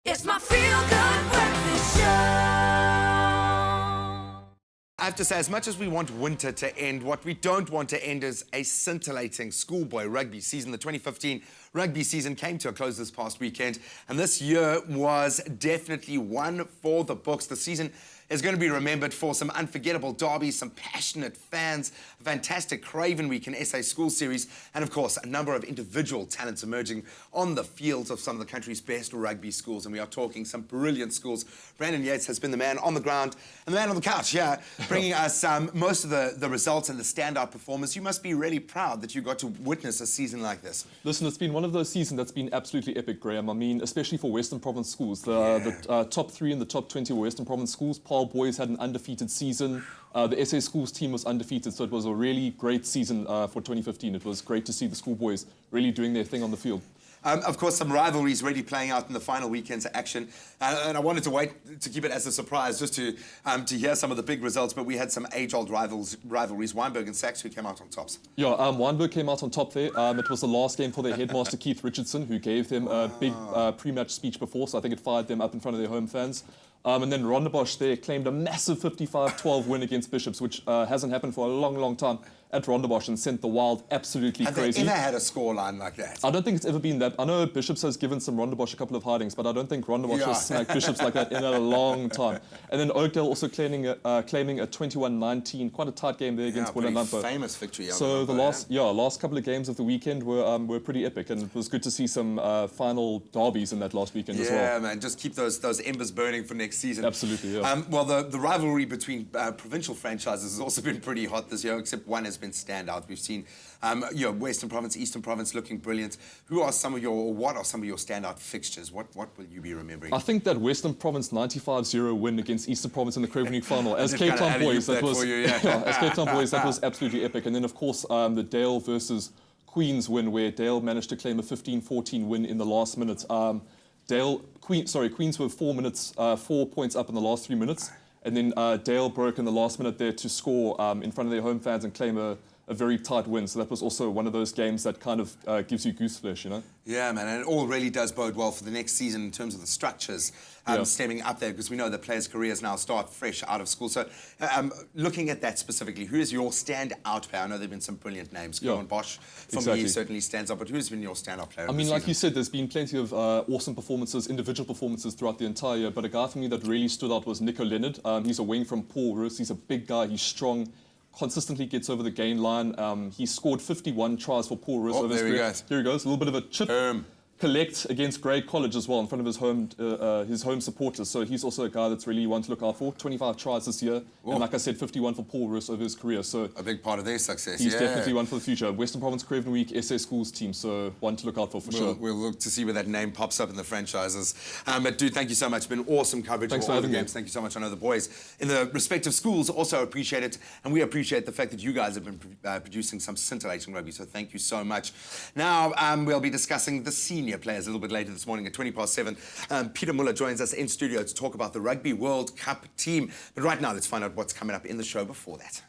It's my feel-good breakfast show. I have to say, as much as we want winter to end, what we don't want to end is a scintillating schoolboy rugby season. The 2015 rugby season came to a close this past weekend, and this year was definitely one for the books. The season is going to be remembered for some unforgettable derbies, some passionate fans, a fantastic Craven Week and SA School Series, and of course, a number of individual talents emerging on the fields of some of the country's best rugby schools. And we are talking some brilliant schools. Brandon Yates has been the man on the ground and the man on the couch here, bringing us most of the results and the standout performers. You must be really proud that you got to witness a season like this. Listen, it's been one of those seasons that's been absolutely epic, Graham. I mean, especially for Western Province schools. The top 3 in the top 20 were Western Province schools. Paarl Boys had an undefeated season. The SA Schools team was undefeated, so it was a really great season for 2015. It was great to see the Schoolboys really doing their thing on the field. Of course, some rivalries really playing out in the final weekend's action. And I wanted to wait to keep it as a surprise just to hear some of the big results, but we had some age-old rivalries, Weinberg and Sachs, who came out on tops. Yeah, Weinberg came out on top there. It was the last game for their headmaster, Keith Richardson, who gave them a big pre-match speech before, so I think it fired them up in front of their home fans. And then Rondebosch there claimed a massive 55-12 win against Bishops, which hasn't happened for a long, long time at Rondebosch, and sent the Wild absolutely crazy. Have they ever had a scoreline like that? I don't think it's ever been that. I know Bishops has given some Rondebosch a couple of hidings, but I don't think Rondebosch has smacked Bishops like that in a long time. And then Oakdale also claiming a 21-19, quite a tight game there against Willamampo. Famous victory. So the last couple of games of the weekend were pretty epic, and it was good to see some final derbies in that last weekend as well. Yeah, man, just keep those embers burning for next season. Absolutely, yeah. Well, the rivalry between provincial franchises has also been pretty hot this year, except one has been standout. We've seen Western Province, Eastern Province looking brilliant. What are some of your standout fixtures? What will you be remembering? I think that Western Province 95-0 win against Eastern Province in the Craven Week final. As Cape Town boys, that was as Cape Town boys, that was absolutely epic. And then of course the Dale versus Queens win, where Dale managed to claim a 15-14 win in the last minute. Queens were 4 points up in the last 3 minutes, and then Dale broke in the last minute there to score in front of their home fans and claim a very tight win. So that was also one of those games that kind of gives you goose flesh, you know? Yeah, man, and it all really does bode well for the next season in terms of the structures stemming up there, because we know that players' careers now start fresh out of school. So looking at that specifically, who is your standout player? I know there have been some brilliant names. Kieran Bosch, for me, certainly stands out, but who's been your standout player? I mean, like you said, there's been plenty of awesome performances, individual performances throughout the entire year, but a guy for me that really stood out was Nico Leonard. He's a wing from Paul Roos. He's a big guy, he's strong, consistently gets over the gain line. He scored 51 tries for Paul Roos over his career. Here he goes, a little bit of a chip collect against Grey College as well in front of his home supporters. So he's also a guy that's really one to look out for. 25 tries this year, and like I said, 51 for Paul Roos over his career. So a big part of their success. He's definitely one for the future. Western Province Craven Week SA Schools team, so one to look out for sure. We'll look to see where that name pops up in the franchises. But dude, thank you so much. It's been awesome coverage of all the games. Thank you so much. I know the boys in the respective schools also appreciate it, and we appreciate the fact that you guys have been producing some scintillating rugby. So thank you so much. Now we'll be discussing the senior players a little bit later this morning at 7:20. Peter Muller joins us in studio to talk about the Rugby World Cup team. But right now, let's find out what's coming up in the show before that.